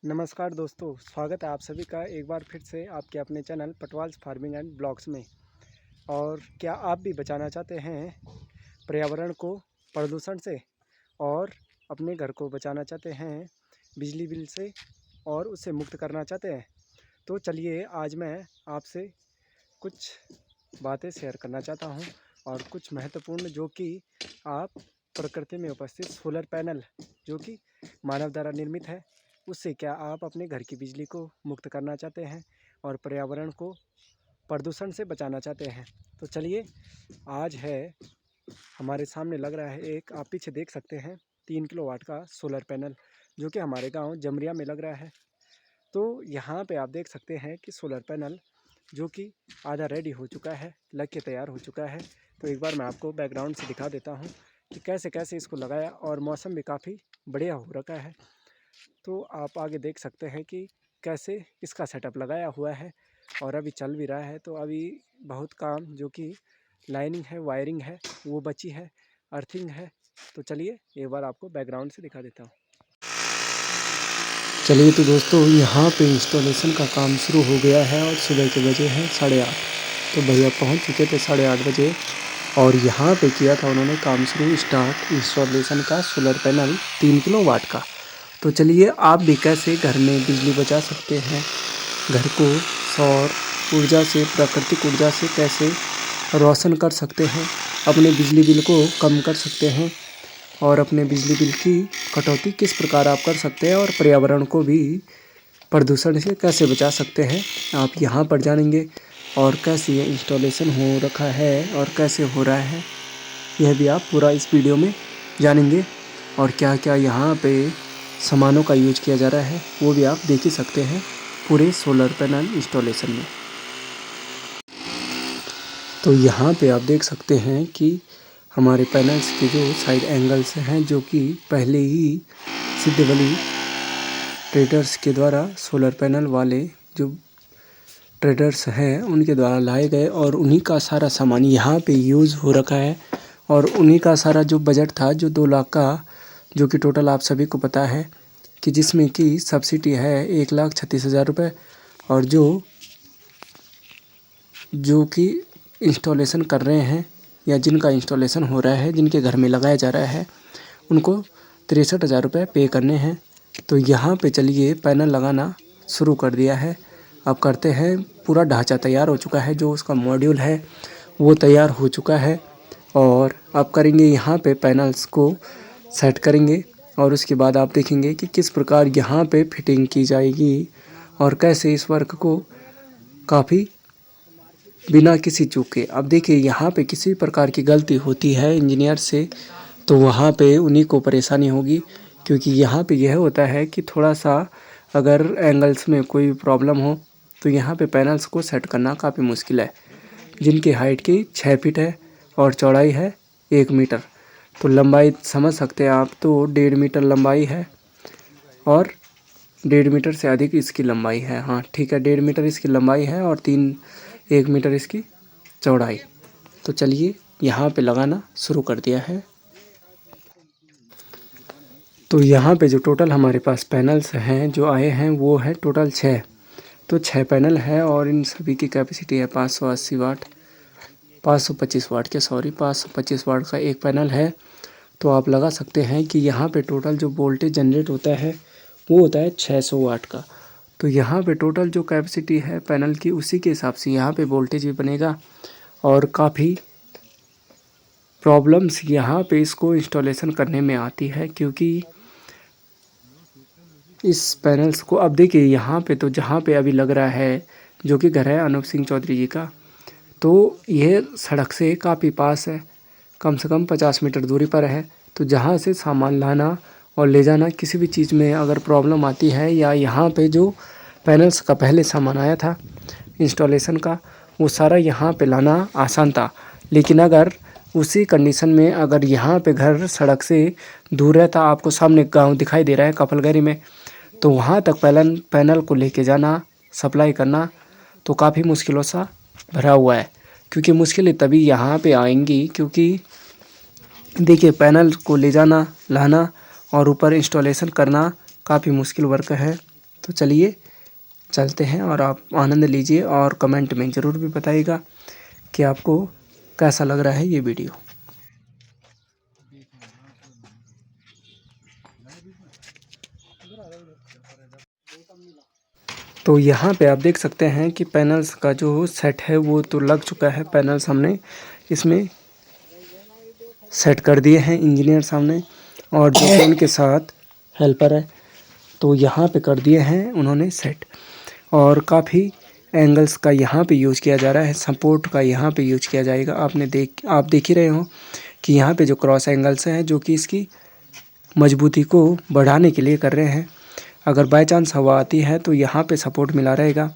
नमस्कार दोस्तों, स्वागत है आप सभी का एक बार फिर से आपके अपने चैनल पटवाल्स फार्मिंग एंड ब्लॉग्स में। और क्या आप भी बचाना चाहते हैं पर्यावरण को प्रदूषण से और अपने घर को बचाना चाहते हैं बिजली बिल से और उससे मुक्त करना चाहते हैं? तो चलिए आज मैं आपसे कुछ बातें शेयर करना चाहता हूं और कुछ महत्वपूर्ण जो कि आप प्रकृति में उपस्थित सोलर पैनल जो कि मानव द्वारा निर्मित है, उससे क्या आप अपने घर की बिजली को मुक्त करना चाहते हैं और पर्यावरण को प्रदूषण से बचाना चाहते हैं? तो चलिए आज है हमारे सामने लग रहा है एक, आप पीछे देख सकते हैं 3 किलोवाट का सोलर पैनल जो कि हमारे गांव जमरिया में लग रहा है। तो यहाँ पे आप देख सकते हैं कि सोलर पैनल जो कि आधा रेडी हो चुका है, लग के तैयार हो चुका है। तो एक बार मैं आपको बैकग्राउंड से दिखा देता हूँ कि कैसे कैसे इसको लगाया, और मौसम भी काफ़ी बढ़िया हो रखा है। तो आप आगे देख सकते हैं कि कैसे इसका सेटअप लगाया हुआ है और अभी चल भी रहा है। तो अभी बहुत काम जो कि लाइनिंग है, वायरिंग है, वो बची है, अर्थिंग है। तो चलिए एक बार आपको बैकग्राउंड से दिखा देता हूँ। चलिए तो दोस्तों, यहाँ पे इंस्टॉलेशन का काम शुरू हो गया है और सुबह के बजे हैं 8:30। तो भैया पहुँच चुके थे 8:30 बजे और यहाँ पे किया था उन्होंने काम शुरू स्टार्ट इंस्टॉलेशन का सोलर पैनल 3 किलोवाट का। तो चलिए आप भी कैसे घर में बिजली बचा सकते हैं, घर को सौर ऊर्जा से, प्राकृतिक ऊर्जा से कैसे रोशन कर सकते हैं, अपने बिजली बिल को कम कर सकते हैं और अपने बिजली बिल की कटौती किस प्रकार आप कर सकते हैं और पर्यावरण को भी प्रदूषण से कैसे बचा सकते हैं, आप यहाँ पर जानेंगे। और कैसे ये इंस्टॉलेशन हो रखा है और कैसे हो रहा है, यह भी आप पूरा इस वीडियो में जानेंगे। और क्या क्या यहाँ पे सामानों का यूज किया जा रहा है वो भी आप देख ही सकते हैं पूरे सोलर पैनल इंस्टॉलेशन में। तो यहाँ पे आप देख सकते हैं कि हमारे पैनल्स के जो साइड एंगल्स हैं जो कि पहले ही सिद्धवली ट्रेडर्स के द्वारा सोलर पैनल वाले जो ट्रेडर्स हैं उनके द्वारा लाए गए और उन्हीं का सारा सामान यहाँ पे यूज़ हो रखा है। और उन्हीं का सारा जो बजट था जो 2 लाख का, जो कि टोटल आप सभी को पता है कि जिसमें कि सब्सिडी है 1,36,000 रुपये। और जो कि इंस्टॉलेशन कर रहे हैं या जिनका इंस्टॉलेशन हो रहा है, जिनके घर में लगाया जा रहा है, उनको 63,000 रुपये पे करने हैं। तो यहाँ पे चलिए पैनल लगाना शुरू कर दिया है। अब करते हैं, पूरा ढांचा तैयार हो चुका है, जो उसका मॉड्यूल है वो तैयार हो चुका है। और अब करेंगे यहाँ पे पैनल्स को सेट करेंगे और उसके बाद आप देखेंगे कि किस प्रकार यहाँ पे फिटिंग की जाएगी और कैसे इस वर्क को काफ़ी बिना किसी चूक के। अब देखिए यहाँ पे किसी प्रकार की गलती होती है इंजीनियर से तो वहाँ पे उन्हीं को परेशानी होगी, क्योंकि यहाँ पे यह होता है कि थोड़ा सा अगर एंगल्स में कोई प्रॉब्लम हो तो यहाँ पे पैनल्स को सेट करना काफ़ी मुश्किल है। जिनकी हाइट की 6 फीट है और चौड़ाई है 1 मीटर, तो लंबाई समझ सकते हैं आप, तो 1.5 मीटर लंबाई है और 1.5 मीटर से अधिक इसकी लंबाई है। हाँ ठीक है, 1.5 मीटर इसकी लंबाई है और 1 मीटर इसकी चौड़ाई। तो चलिए यहाँ पे लगाना शुरू कर दिया है। तो यहाँ पे जो टोटल हमारे पास पैनल्स हैं जो आए हैं वो है टोटल 6। तो 6 पैनल है और इन सभी की कैपेसिटी है 580 वाट, 525 वाट के, 525 वाट का एक पैनल है। तो आप लगा सकते हैं कि यहाँ पे टोटल जो वोल्टेज जनरेट होता है वो होता है 600 वाट का। तो यहाँ पे टोटल जो कैपेसिटी है पैनल की उसी के हिसाब से यहाँ पे वोल्टेज भी बनेगा। और काफ़ी प्रॉब्लम्स यहाँ पे इसको इंस्टॉलेशन करने में आती है, क्योंकि इस पैनल्स को अब देखिए यहाँ पे, तो जहाँ पे अभी लग रहा है जो कि घर है अनूप सिंह चौधरी जी का, तो यह सड़क से काफ़ी पास है, कम से कम 50 मीटर दूरी पर है। तो जहाँ से सामान लाना और ले जाना, किसी भी चीज़ में अगर प्रॉब्लम आती है, या यहाँ पे जो पैनल्स का पहले सामान आया था इंस्टॉलेशन का वो सारा यहाँ पे लाना आसान था। लेकिन अगर उसी कंडीशन में अगर यहाँ पे घर सड़क से दूर रहता, आपको सामने गांव दिखाई दे रहा है कपलगरी में, तो वहाँ तक पैनल को लेके जाना, सप्लाई करना तो काफ़ी मुश्किलों सा भरा हुआ है। क्योंकि मुश्किलें तभी यहाँ पे आएंगी क्योंकि देखिए पैनल को ले जाना, लाना और ऊपर इंस्टॉलेशन करना काफ़ी मुश्किल वर्क है। तो चलिए चलते हैं और आप आनंद लीजिए और कमेंट में ज़रूर भी बताइएगा कि आपको कैसा लग रहा है ये वीडियो। तो यहाँ पे आप देख सकते हैं कि पैनल्स का जो सेट है वो तो लग चुका है। पैनल्स हमने इसमें सेट कर दिए हैं इंजीनियर सामने, और जो कि उनके साथ हेल्पर है तो यहाँ पे कर दिए हैं उन्होंने सेट। और काफ़ी एंगल्स का यहाँ पे यूज़ किया जा रहा है, सपोर्ट का यहाँ पे यूज़ किया जाएगा। आप देख ही रहे हो कि यहाँ पे जो क्रॉस एंगल्स हैं जो कि इसकी मजबूती को बढ़ाने के लिए कर रहे हैं। अगर बाय चांस हवा आती है तो यहाँ पे सपोर्ट मिला रहेगा।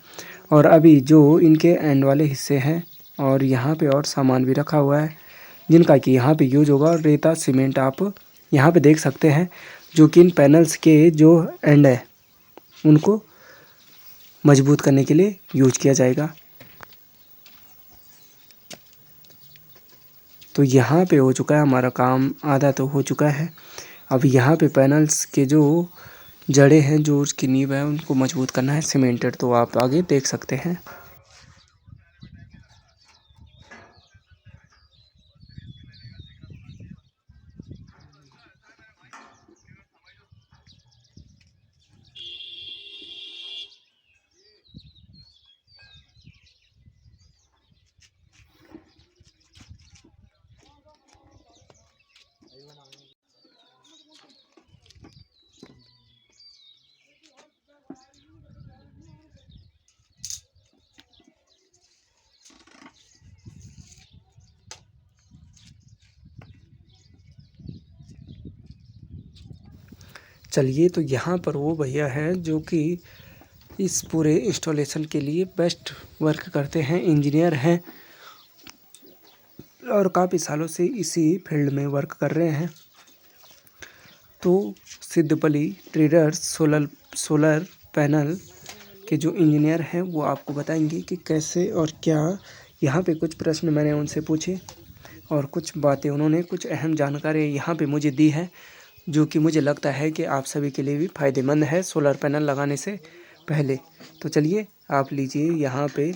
और अभी जो इनके एंड वाले हिस्से हैं और यहाँ पे और सामान भी रखा हुआ है जिनका कि यहाँ पे यूज होगा। रेता सीमेंट आप यहाँ पे देख सकते हैं जो कि इन पैनल्स के जो एंड है उनको मजबूत करने के लिए यूज किया जाएगा। तो यहाँ पे हो चुका है हमारा काम, आधा तो हो चुका है। अब यहाँ पे पैनल्स के जो जड़ें हैं, जो उसकी नींव है, उनको मजबूत करना है सीमेंटेड। तो आप आगे देख सकते हैं। चलिए, तो यहाँ पर वो भैया है जो कि इस पूरे इंस्टॉलेशन के लिए बेस्ट वर्क करते हैं, इंजीनियर हैं और काफ़ी सालों से इसी फील्ड में वर्क कर रहे हैं। तो सिद्धपली ट्रेडर्स सोलर पैनल के जो इंजीनियर हैं वो आपको बताएंगे कि कैसे और क्या। यहाँ पे कुछ प्रश्न मैंने उनसे पूछे और कुछ बातें उन्होंने, कुछ अहम जानकारी यहाँ पे मुझे दी है जो कि मुझे लगता है कि आप सभी के लिए भी फ़ायदेमंद है सोलर पैनल लगाने से पहले। तो चलिए आप लीजिए, यहाँ पे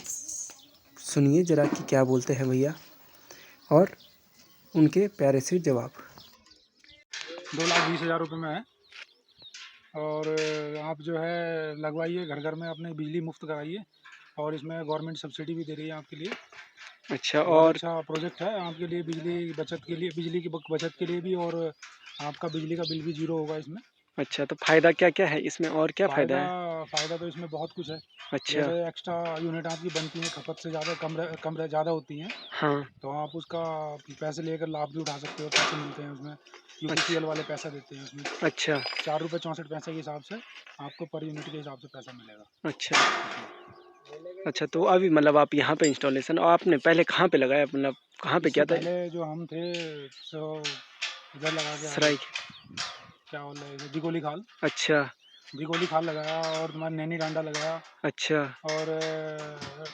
सुनिए ज़रा कि क्या बोलते हैं भैया और उनके प्यारे से जवाब। 2,20,000 रुपये में है और आप जो है लगवाइए, घर घर में अपने बिजली मुफ्त कराइए और इसमें गवर्नमेंट सब्सिडी भी दे रही है आपके लिए। अच्छा, बहुत और अच्छा प्रोजेक्ट है आपके लिए, बिजली बचत के लिए, बिजली की बचत के लिए भी, और आपका बिजली का बिल भी जीरो होगा इसमें। अच्छा, तो फ़ायदा क्या क्या है इसमें और क्या फ़ायदा है? फ़ायदा तो इसमें बहुत कुछ है। अच्छा। जैसे एक्स्ट्रा यूनिट आपकी बनती हैं, खपत से ज़्यादा कम ज़्यादा होती हैं, हाँ। तो आप उसका पैसे लेकर लाभ भी उठा सकते हो। पैसे मिलते हैं उसमें, यूपीपीएल वाले पैसा देते हैं उसमें। अच्छा। 4 रुपये 64 पैसे के हिसाब से आपको पर यूनिट के हिसाब से पैसा मिलेगा। अच्छा। अच्छा, तो अभी मतलब आप यहाँ पे इंस्टॉलेशन और आपने पहले कहाँ पे लगाया, मतलब कहाँ पे इससे किया था? पहले जो हम थे सो इधर लगा के आए, सराय। क्या बोल रहे हैं, दिगोली खाल। अच्छा। दिगोली खाल लगाया और तुम्हारा नैनी डांडा लगाया अच्छा। और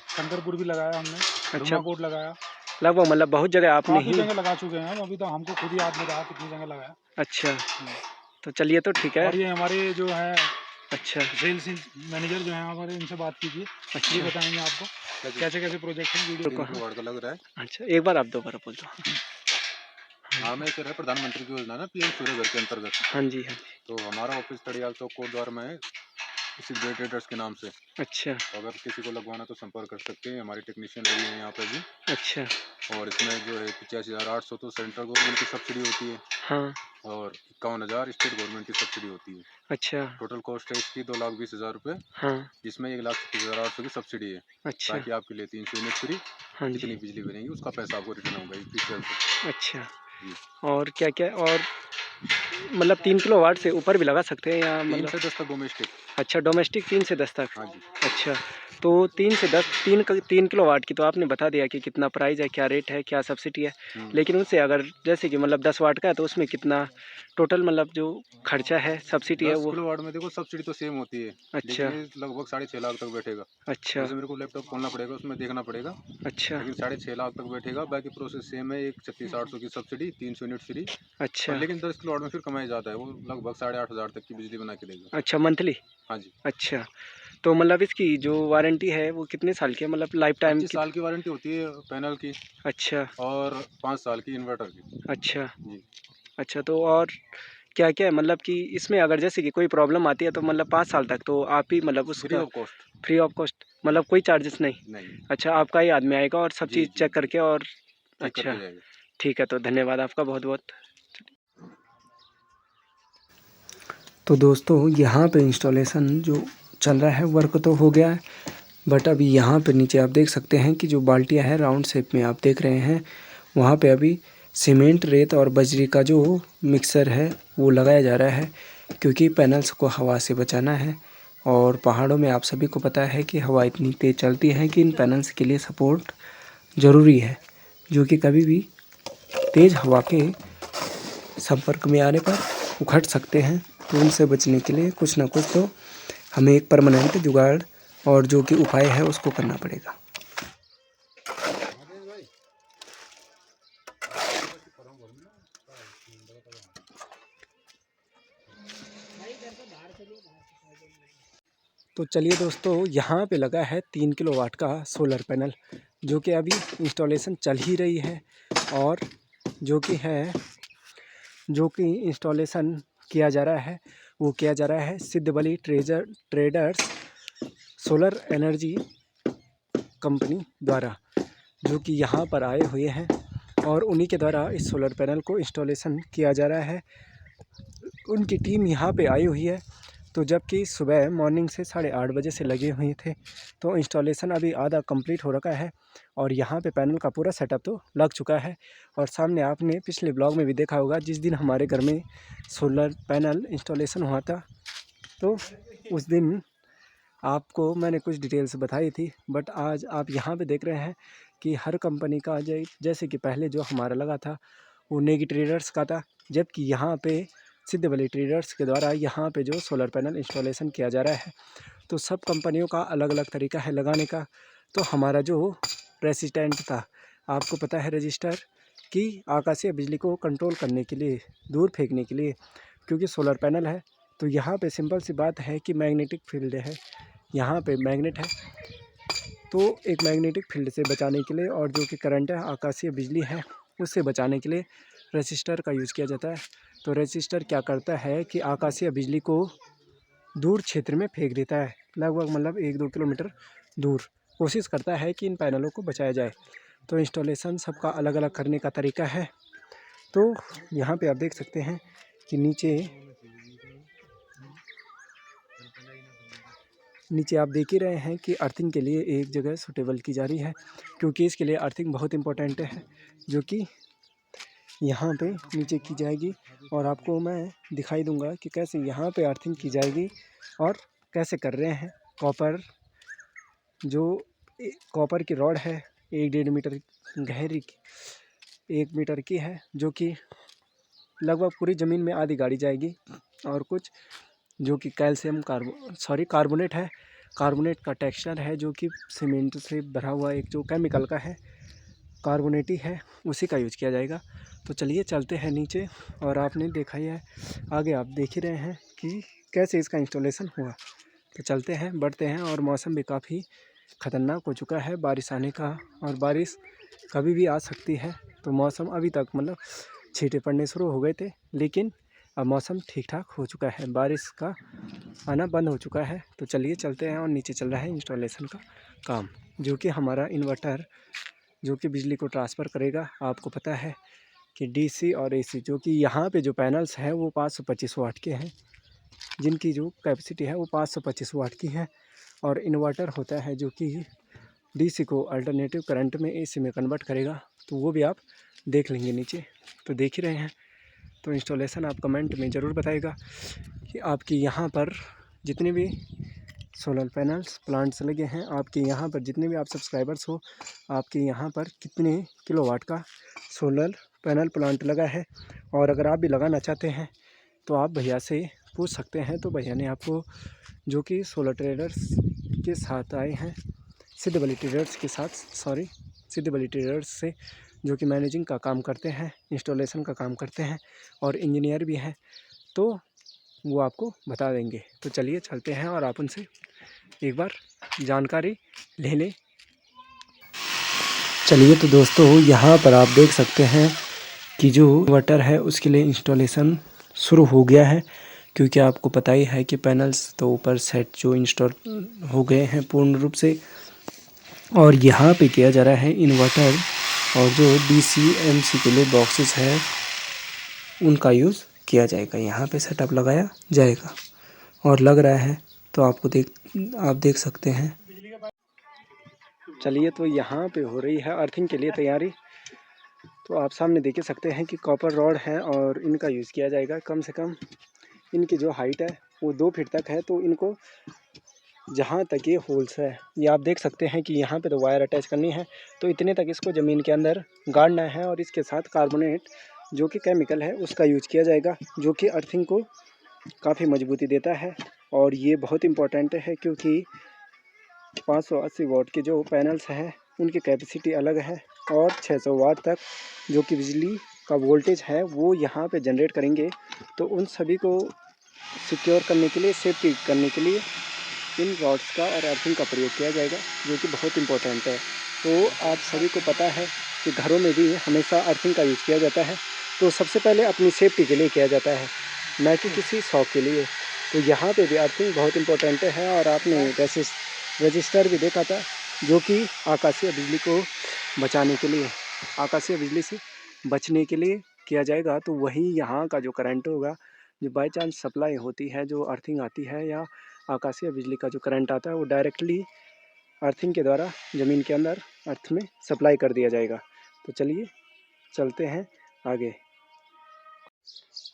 शंकरपुर भी लगाया हमने, अच्छा, धुमाकोट लगाया। लगभग मतलब बहुत जगह आपने काफ़ी ही। जगह लगा चुके हैं हम, अभी तो हमको खुद ही याद नहीं रहा कितनी जगह लगाया। अच्छा, तो चलिए तो ठीक है। और ये हमारे जो है अच्छा। सेल्स मैनेजर जो है हमारे, इनसे बात कीजिए, ये अच्छा, बताएंगे आपको कैसे कैसे प्रोजेक्ट हैं। वीडियो रुको। 3 किलोवाट का लग रहा है। अच्छा, एक बार आप दोबारा बोल दो। हाँ, में सर है प्रधानमंत्री की योजना ना, पीएम सूर्य घर के अंतर्गत। हाँ जी, हाँ जी। तो हमारा ऑफिस तड़ियाल चौक कोटद्वार में है, सिद्धे ट्रेडर्स के नाम से। अच्छा। तो अगर किसी को लगवाना तो संपर्क कर सकते हैं, हमारे टेक्नीशियन भी हैं यहाँ पे भी। अच्छा। और इसमें जो है 85,800 तो सेंट्रल गवर्नमेंट की सब्सिडी होती है हाँ। और 51,000 स्टेट गवर्नमेंट की सब्सिडी होती है। अच्छा। टोटल कॉस्ट है इसकी 2,20,000 रुपये, हाँ। जिसमें 1,36,800 की सब्सिडी है, अच्छा। ताकि आपके लिए 300 यूनिट फ्री। हाँ जितनी जी। बिजली बनेगी उसका पैसा आपको रिटर्न होगा ईपीसीएल से। अच्छा, जी, और क्या क्या और मतलब 3 किलोवाट से ऊपर भी लगा सकते हैं या 3 मतलब? से 10 तक डोमेस्टिक। अच्छा, डोमेस्टिक 3 से 10 तक। हाँ जी। अच्छा, तो 3 से 10, 3 किलोवाट की तो आपने बता दिया कि कितना प्राइस है, क्या रेट है, क्या सब्सिडी है। लेकिन उससे अगर जैसे कि मतलब 10 वाट का है तो उसमें कितना टोटल मतलब जो खर्चा है, सब्सिडी है 10 वो? किलोवाट में देखो सब्सिडी तो सेम होती है, अच्छा। लेकिन ये लगभग 6.5 लाख तक बैठेगा। अच्छा। जैसे मेरे को लैपटॉप खोलना पड़ेगा, उसमें देखना पड़ेगा, अच्छा। लेकिन 6.5 लाख तक बैठेगा। बाकी प्रोसेस सेम है, एक 36,800 की सब्सिडी, 300 यूनिट फ्री। और अच्छा। लेकिन 10 किलोवाट में फिर कमाई ज़्यादा है, वो लगभग 8,500 तक की बिजली बना के देगा। अच्छा, मंथली? हाँ जी। अच्छा, तो मतलब इसकी जो वारंटी है वो कितने साल की है, मतलब लाइफ टाइम 25 साल की वारंटी होती है पैनल की, अच्छा और 5 साल की इन्वर्टर की। अच्छा जी। अच्छा, तो और क्या क्या है, मतलब कि इसमें अगर जैसे कि कोई प्रॉब्लम आती है तो मतलब 5 साल तक तो आप ही मतलब फ्री उसका of cost. Free of cost, मतलब कोई चार्जेस नहीं? नहीं। अच्छा, आपका ही आदमी आएगा और सब जी, चीज़ जी, चेक जी। करके और चेक अच्छा, करके जाएगा। ठीक है, तो धन्यवाद आपका बहुत बहुत। तो दोस्तों, यहाँ पे इंस्टॉलेशन जो चल रहा है, वर्क तो हो गया है, बट अभी यहाँ पे नीचे आप देख सकते हैं कि जो बाल्टियाँ हैं राउंड शेप में आप देख रहे हैं, वहाँ पे अभी सीमेंट, रेत और बजरी का जो मिक्सर है वो लगाया जा रहा है, क्योंकि पैनल्स को हवा से बचाना है। और पहाड़ों में आप सभी को पता है कि हवा इतनी तेज़ चलती है कि इन पैनल्स के लिए सपोर्ट ज़रूरी है, जो कि कभी भी तेज़ हवा के संपर्क में आने पर उखड़ सकते हैं। तो उनसे बचने के लिए कुछ ना कुछ तो हमें एक परमानेंट जुगाड़ और जो कि उपाय है उसको करना पड़ेगा। तो चलिए दोस्तों, यहाँ पे लगा है 3 किलोवाट का सोलर पैनल, जो कि अभी इंस्टॉलेशन चल ही रही है, और जो कि इंस्टॉलेशन किया जा रहा है वो किया जा रहा है Siddhbali traders solar energy company द्वारा, जो कि यहाँ पर आए हुए हैं और उन्हीं के द्वारा इस सोलर पैनल को इंस्टॉलेशन किया जा रहा है। उनकी टीम यहाँ पे आई हुई है, तो जबकि सुबह मॉर्निंग से 8:30 बजे से लगे हुए थे, तो इंस्टॉलेशन अभी आधा कंप्लीट हो रखा है और यहाँ पे पैनल का पूरा सेटअप तो लग चुका है। और सामने आपने पिछले ब्लॉग में भी देखा होगा, जिस दिन हमारे घर में सोलर पैनल इंस्टॉलेशन हुआ था, तो उस दिन आपको मैंने कुछ डिटेल्स बताई थी। बट आज आप यहाँ पे देख रहे हैं कि हर कंपनी का जैसे कि पहले जो हमारा लगा था वो नेगी ट्रेडर्स का था, जबकि यहाँ पे सिद्धबली ट्रेडर्स के द्वारा यहाँ पे जो सोलर पैनल इंस्टॉलेशन किया जा रहा है, तो सब कंपनियों का अलग अलग तरीका है लगाने का। तो हमारा जो रेसिस्टेंट था, आपको पता है रजिस्टर, कि आकाशीय बिजली को कंट्रोल करने के लिए, दूर फेंकने के लिए, क्योंकि सोलर पैनल है तो यहाँ पे सिंपल सी बात है कि मैग्नेटिक फील्ड है, यहाँ पे मैग्नेट है, तो एक मैग्नेटिक फील्ड से बचाने के लिए और जो कि करंट है, आकाशीय बिजली है, उससे बचाने के लिए रेसिस्टर का यूज़ किया जाता है। तो रेसिस्टर क्या करता है कि आकाशीय बिजली को दूर क्षेत्र में फेंक देता है, लगभग मतलब 1-2 किलोमीटर दूर, कोशिश करता है कि इन पैनलों को बचाया जाए। तो इंस्टॉलेशन सबका अलग अलग करने का तरीका है। तो यहाँ पे आप देख सकते हैं कि नीचे आप देख ही रहे हैं कि अर्थिंग के लिए एक जगह सूटेबल की जा रही है, क्योंकि इसके लिए अर्थिंग बहुत इम्पोर्टेंट है, जो कि यहाँ पे नीचे की जाएगी। और आपको मैं दिखाई दूंगा कि कैसे यहाँ पे अर्थिंग की जाएगी और कैसे कर रहे हैं। कॉपर की रॉड है, 1-1.5 मीटर गहरी की, 1 मीटर की है, जो कि लगभग पूरी ज़मीन में आधी गाड़ी जाएगी। और कुछ जो कि कार्बोनेट है, कार्बोनेट का टेक्सचर है, जो कि सीमेंट से भरा हुआ एक जो केमिकल का है, कार्बोनेटी है, उसी का यूज़ किया जाएगा। तो चलिए चलते हैं नीचे, और आपने देखा ही है, आगे आप देख ही रहे हैं कि कैसे इसका इंस्टॉलेशन हुआ। तो चलते हैं, बढ़ते हैं। और मौसम भी काफ़ी ख़तरनाक हो चुका है बारिश आने का, और बारिश कभी भी आ सकती है। तो मौसम अभी तक मतलब छींटे पड़ने शुरू हो गए थे, लेकिन अब मौसम ठीक ठाक हो चुका है, बारिश का आना बंद हो चुका है। तो चलिए चलते हैं, और नीचे चल रहा है इंस्टॉलेशन का काम, जो कि हमारा इन्वर्टर जो कि बिजली को ट्रांसफ़र करेगा। आपको पता है कि डीसी और एसी, जो कि यहाँ पे जो पैनल्स हैं वो 525 वाट के हैं, जिनकी जो कैपेसिटी है वो 525 वाट की है। और इन्वर्टर होता है जो कि डीसी को अल्टरनेटिव करंट में एसी में कन्वर्ट करेगा, तो वो भी आप देख लेंगे नीचे। तो देख ही रहे हैं। तो इंस्टॉलेशन आप कमेंट में ज़रूर बताइएगा कि आपकी यहाँ पर जितने भी सोलर पैनल्स प्लांट्स लगे हैं, आपके यहाँ पर जितने भी आप सब्सक्राइबर्स हो, आपके यहाँ पर कितने किलोवाट का सोलर पैनल प्लांट लगा है। और अगर आप भी लगाना चाहते हैं तो आप भैया से पूछ सकते हैं। तो भैया ने आपको, जो कि सोलर ट्रेडर्स के साथ आए हैं, सिद्धबली ट्रेडर्स से जो कि मैनेजिंग का काम करते हैं, इंस्टॉलेशन का काम करते हैं और इंजीनियर भी हैं, तो वो आपको बता देंगे। तो चलिए चलते हैं और आप उनसे एक बार जानकारी ले लें। चलिए तो दोस्तों, यहाँ पर आप देख सकते हैं कि जो इन्वर्टर है उसके लिए इंस्टॉलेशन शुरू हो गया है, क्योंकि आपको पता ही है कि पैनल्स तो ऊपर सेट जो इंस्टॉल हो गए हैं पूर्ण रूप से, और यहाँ पे किया जा रहा है इन्वर्टर, और जो DC-MC के लिए बॉक्सेस है उनका यूज़ किया जाएगा। यहाँ पे सेटअप लगाया जाएगा और लग रहा है, तो आप देख सकते हैं। चलिए तो यहाँ पे हो रही है अर्थिंग के लिए तैयारी। तो आप सामने देख ही सकते हैं कि कॉपर रॉड है और इनका यूज़ किया जाएगा। कम से कम इनकी जो हाइट है वो 2 फीट तक है। तो इनको जहाँ तक ये होल्स है, ये आप देख सकते हैं कि यहाँ पे तो वायर अटैच करनी है, तो इतने तक इसको ज़मीन के अंदर गाड़ना है और इसके साथ कार्बोनेट जो कि केमिकल है उसका यूज किया जाएगा, जो कि अर्थिंग को काफ़ी मजबूती देता है। और ये बहुत इम्पोर्टेंट है क्योंकि 580 वाट के जो पैनल्स हैं उनकी कैपेसिटी अलग है, और 600 वाट तक जो कि बिजली का वोल्टेज है वो यहाँ पे जनरेट करेंगे। तो उन सभी को सिक्योर करने के लिए, सेफ्टी करने के लिए इन रॉड्स का और अर्थिंग का प्रयोग किया जाएगा, जो कि बहुत इम्पोर्टेंट है। तो आप सभी को पता है कि घरों में भी हमेशा अर्थिंग का यूज़ किया जाता है, तो सबसे पहले अपनी सेफ्टी के लिए किया जाता है, न कि किसी शौक के लिए। तो यहाँ पे भी अर्थिंग बहुत इम्पोर्टेंट है। और आपने रजिस्टर भी देखा था, जो कि आकाशीय बिजली को बचाने के लिए, आकाशीय बिजली से बचने के लिए किया जाएगा। तो वही यहाँ का जो करंट होगा, जो बाई चांस सप्लाई होती है, जो अर्थिंग आती है या आकाशीय बिजली का जो करंट आता है, वो डायरेक्टली अर्थिंग के द्वारा ज़मीन के अंदर अर्थ में सप्लाई कर दिया जाएगा। तो चलिए चलते हैं आगे।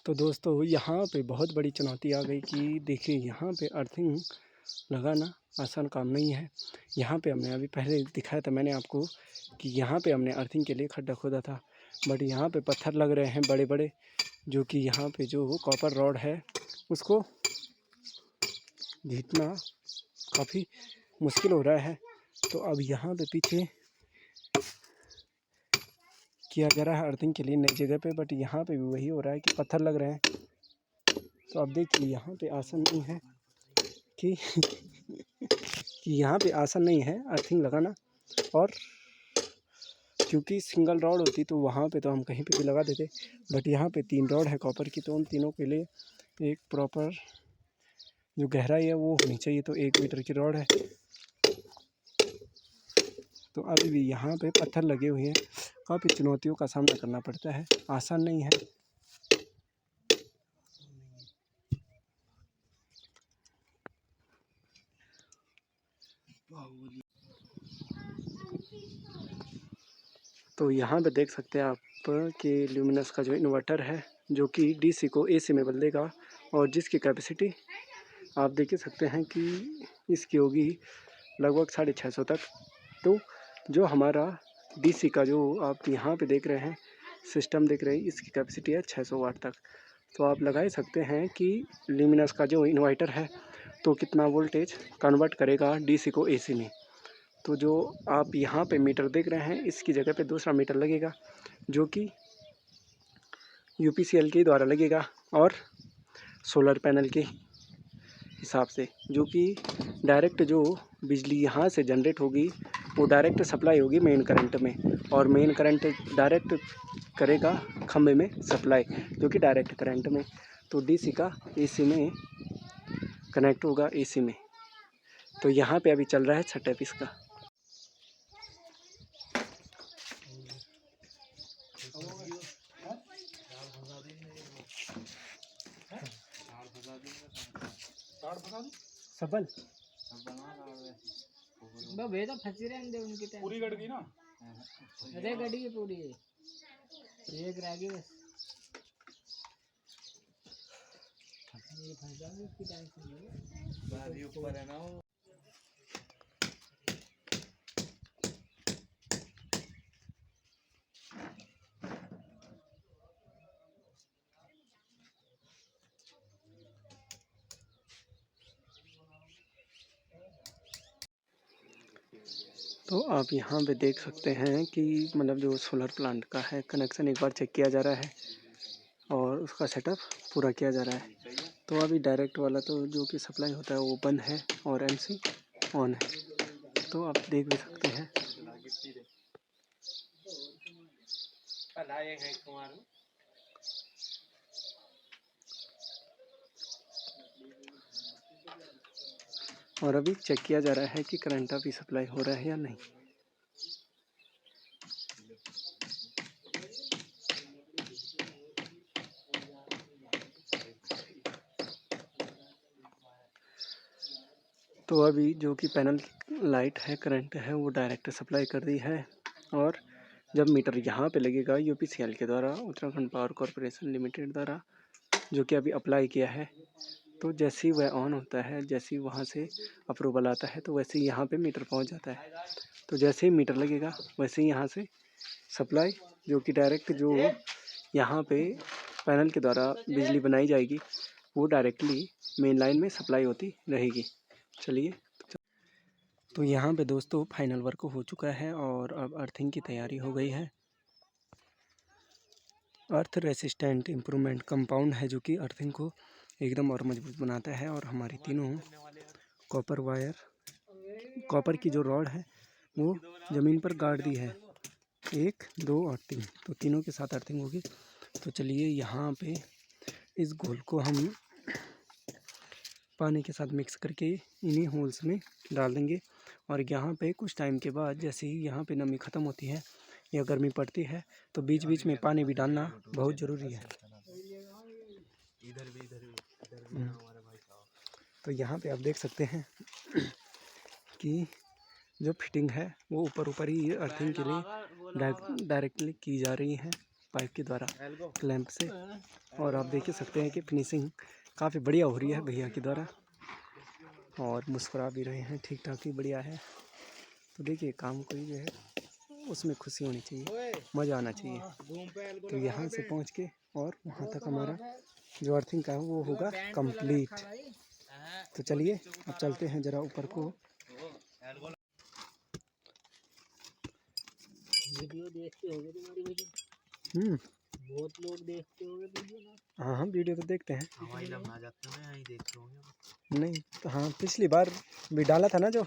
तो दोस्तों, यहाँ पे बहुत बड़ी चुनौती आ गई कि देखिए, यहाँ पे अर्थिंग लगाना आसान काम नहीं है। यहाँ पे हमने अभी पहले दिखाया था मैंने आपको कि यहाँ पे हमने अर्थिंग के लिए खड्डा खोदा था, बट यहाँ पे पत्थर लग रहे हैं बड़े बड़े, जो कि यहाँ पे जो कॉपर रॉड है उसको घींचना काफ़ी मुश्किल हो रहा है। तो अब यहाँ पे पीछे किया जा रहा है अर्थिंग के लिए नई जगह पे, बट यहाँ पे भी वही हो रहा है कि पत्थर लग रहे हैं। तो अब देखिए, यहाँ पे आसान नहीं है कि यहाँ पे आसान नहीं है अर्थिंग लगाना। और क्योंकि सिंगल रॉड होती तो वहाँ पे तो हम कहीं पे भी लगा देते, बट यहाँ पे 3 रॉड है कॉपर की, तो उन तीनों के लिए एक प्रॉपर जो गहराई है वो होनी चाहिए। तो 1 मीटर की रॉड है, तो अभी भी यहाँ पे पत्थर लगे हुए हैं। काफ़ी चुनौतियों का सामना करना पड़ता है, आसान नहीं है। तो यहाँ पे देख सकते हैं आप कि ल्यूमिनस का जो इन्वर्टर है, जो कि DC को AC में बदल देगा, और जिसकी कैपेसिटी आप देख ही सकते हैं कि इसकी होगी लगभग 650 तक। तो जो हमारा DC का जो आप यहाँ पे देख रहे हैं, सिस्टम देख रहे हैं, इसकी कैपेसिटी है 600 वाट तक। तो आप लगा ही सकते हैं कि ल्यूमिनस का जो इन्वर्टर है तो कितना वोल्टेज कन्वर्ट करेगा DC को AC में। तो जो आप यहाँ पे मीटर देख रहे हैं, इसकी जगह पे दूसरा मीटर लगेगा, जो कि UPCL के द्वारा लगेगा, और सोलर पैनल के हिसाब से, जो कि डायरेक्ट जो बिजली यहाँ से जनरेट होगी वो डायरेक्ट सप्लाई होगी मेन करंट में, और मेन करंट डायरेक्ट करेगा खंभे में सप्लाई, जो कि डायरेक्ट करंट में। तो DC का AC में कनेक्ट होगा, AC में। तो यहाँ पे अभी चल रहा है सेटअप इसका। सबल भेजा फंसी रहने उनकी टाइम पूरी गड़ गई ना। अरे गड़ी है पूरी, एक रह गई बस। ये फंस जाएंगे उसकी टाइम ऊपर है ना वो। तो आप यहाँ पे देख सकते हैं कि मतलब जो सोलर प्लांट का है कनेक्शन एक बार चेक किया जा रहा है और उसका सेटअप पूरा किया जा रहा है। तो अभी डायरेक्ट वाला तो जो कि सप्लाई होता है वो बंद है और एमसी ऑन है, तो आप देख भी सकते हैं। और अभी चेक किया जा रहा है कि करंट अभी सप्लाई हो रहा है या नहीं। तो अभी जो कि पैनल लाइट है करंट है वो डायरेक्ट सप्लाई कर दी है और जब मीटर यहाँ पे लगेगा यूपीसीएल के द्वारा, उत्तराखंड पावर कॉरपोरेशन लिमिटेड द्वारा जो कि अभी अप्लाई किया है, तो जैसे ही वह ऑन होता है, जैसे ही वहाँ से अप्रूवल आता है तो वैसे ही यहाँ पे मीटर पहुँच जाता है। तो जैसे ही मीटर लगेगा वैसे ही यहाँ से सप्लाई जो कि डायरेक्ट जो यहाँ पे पैनल के द्वारा बिजली बनाई जाएगी वो डायरेक्टली मेन लाइन में सप्लाई होती रहेगी। चलिए, तो यहाँ पे दोस्तों फाइनल वर्क हो चुका है और अब अर्थिंग की तैयारी हो गई है। अर्थ रेसिस्टेंट इम्प्रूवमेंट कंपाउंड है जो कि अर्थिंग को एकदम और मजबूत बनाता है। और हमारी तीनों कॉपर वायर, कॉपर की जो रॉड है वो ज़मीन पर गाड़ दी है, 1, 2 और 3, तो तीनों के साथ अर्थिंग होगी। तो चलिए यहाँ पे इस घोल को हम पानी के साथ मिक्स करके इन्हीं होल्स में डाल देंगे और यहाँ पे कुछ टाइम के बाद जैसे ही यहाँ पे नमी ख़त्म होती है या गर्मी पड़ती है तो बीच बीच में पानी भी डालना बहुत ज़रूरी है। तो यहाँ पे आप देख सकते हैं कि जो फिटिंग है वो ऊपर ही अर्थिंग के लिए डायरेक्टली की जा रही है पाइप के द्वारा क्लैंप से। और आप देख ही सकते हैं कि फिनिशिंग काफ़ी बढ़िया हो रही है भैया के द्वारा और मुस्कुरा भी रहे हैं, ठीक ठाक ही बढ़िया है। तो देखिए काम कोई जो है उसमें खुशी होनी चाहिए, मज़ा आना चाहिए। तो यहाँ से पहुँच के और वहाँ तक हमारा जो अर्थिंग का है वो होगा कंप्लीट। तो चलिए अब चलते हैं ज़रा ऊपर को। वीडियो देखते होगे तुम्हारी वीडियो? बहुत लोग देखते होंगे वीडियो ना? हाँ वीडियो तो देखते हैं। हवाई लगा जाते हैं, यहीं देखते होंगे। नहीं तो हाँ पिछली बार भी डाला था ना जो,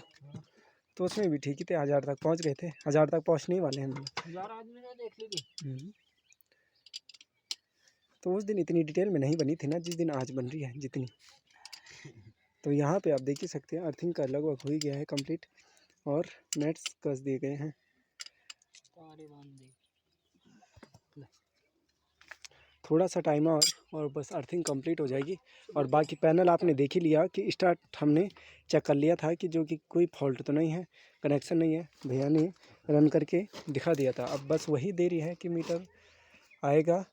तो उसमें भी ठीक ही थे, 1000 तक पहुंच गए थे, 1000 तक पहुंचने ही वाले हैं हम लोग। 1000 आदमी ने देख ली। तो उस दिन इतनी डिटेल में नहीं बनी थी ना जिस दिन आज बन रही है जितनी। तो यहाँ पे आप देख ही सकते हैं अर्थिंग का लगभग हो ही गया है कंप्लीट और नेट्स कस दिए गए हैं। थोड़ा सा टाइम और बस अर्थिंग कंप्लीट हो जाएगी। और बाकी पैनल आपने देख ही लिया कि स्टार्ट हमने चेक कर लिया था कि जो कि कोई फॉल्ट तो नहीं है, कनेक्शन नहीं है, भैया ने रन करके दिखा दिया था। अब बस वही देरी है कि मीटर आएगा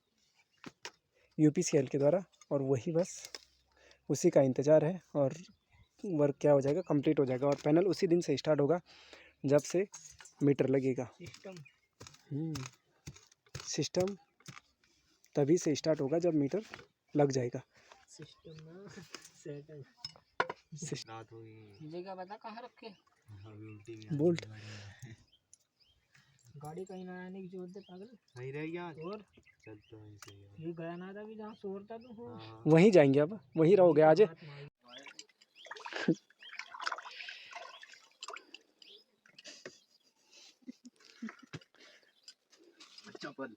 यूपीसीएल के द्वारा और वही बस उसी का इंतज़ार है और वर्क क्या हो जाएगा, कंप्लीट हो जाएगा। और पैनल उसी दिन से स्टार्ट होगा जब से मीटर लगेगा। सिस्टम तभी से स्टार्ट होगा जब मीटर लग जाएगा। जगह बता कहाँ रखे? बोल्ट गाड़ी कहीं ना आने की जरूरत है पागल। नहीं रह गया और ये गया ना था भी जहाँ शोरता तो वहीं जाएंगे, अब वहीं रहोगे आज। चप्पल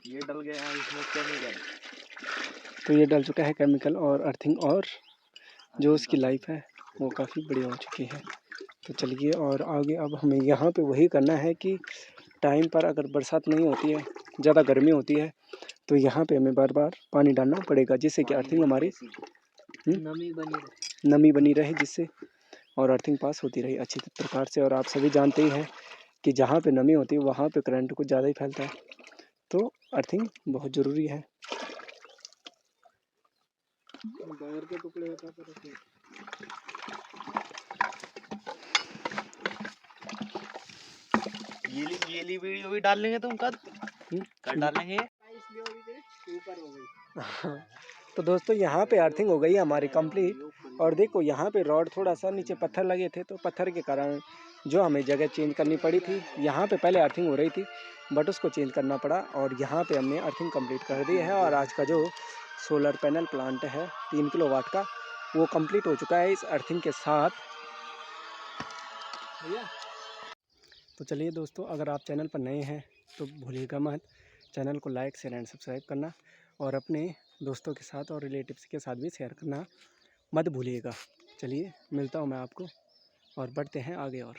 ये डल गया, इसमें केमिकल। तो ये डल चुका है केमिकल और अर्थिंग और जो उसकी लाइफ है वो काफ़ी बड़ी हो चुकी है। तो चलिए और आगे अब हमें यहाँ पे वही करना है कि टाइम पर अगर बरसात नहीं होती है, ज़्यादा गर्मी होती है, तो यहाँ पे हमें बार बार पानी डालना पड़ेगा जिससे कि अर्थिंग हमारी नमी बनी रहे जिससे और अर्थिंग पास होती रही अच्छी प्रकार से। और आप सभी जानते ही हैं कि जहाँ पे नमी होती है वहाँ पे करंट कुछ ज़्यादा ही फैलता है, तो अर्थिंग बहुत ज़रूरी है। वायर के टुकड़े ये वीडियो भी डाल लेंगे तुम कब डालेंगे? ऊपर हो गई। तो दोस्तों यहाँ पे अर्थिंग हो गई है हमारी कंप्लीट। और देखो यहाँ पे रॉड थोड़ा सा नीचे पत्थर लगे थे, तो पत्थर के कारण जो हमें जगह चेंज करनी पड़ी थी। यहाँ पे पहले अर्थिंग हो रही थी बट उसको चेंज करना पड़ा, और यहाँ पे हमने अर्थिंग कंप्लीट कर दी है। और आज का जो सोलर पैनल प्लांट है 3 किलोवाट का, वो कंप्लीट हो चुका है इस अर्थिंग के साथ। तो चलिए दोस्तों, अगर आप चैनल पर नए हैं तो भूलिएगा मत चैनल को लाइक शेयर एंड सब्सक्राइब करना, और अपने दोस्तों के साथ और रिलेटिव्स के साथ भी शेयर करना मत भूलिएगा। चलिए मिलता हूँ मैं आपको, और बढ़ते हैं आगे और।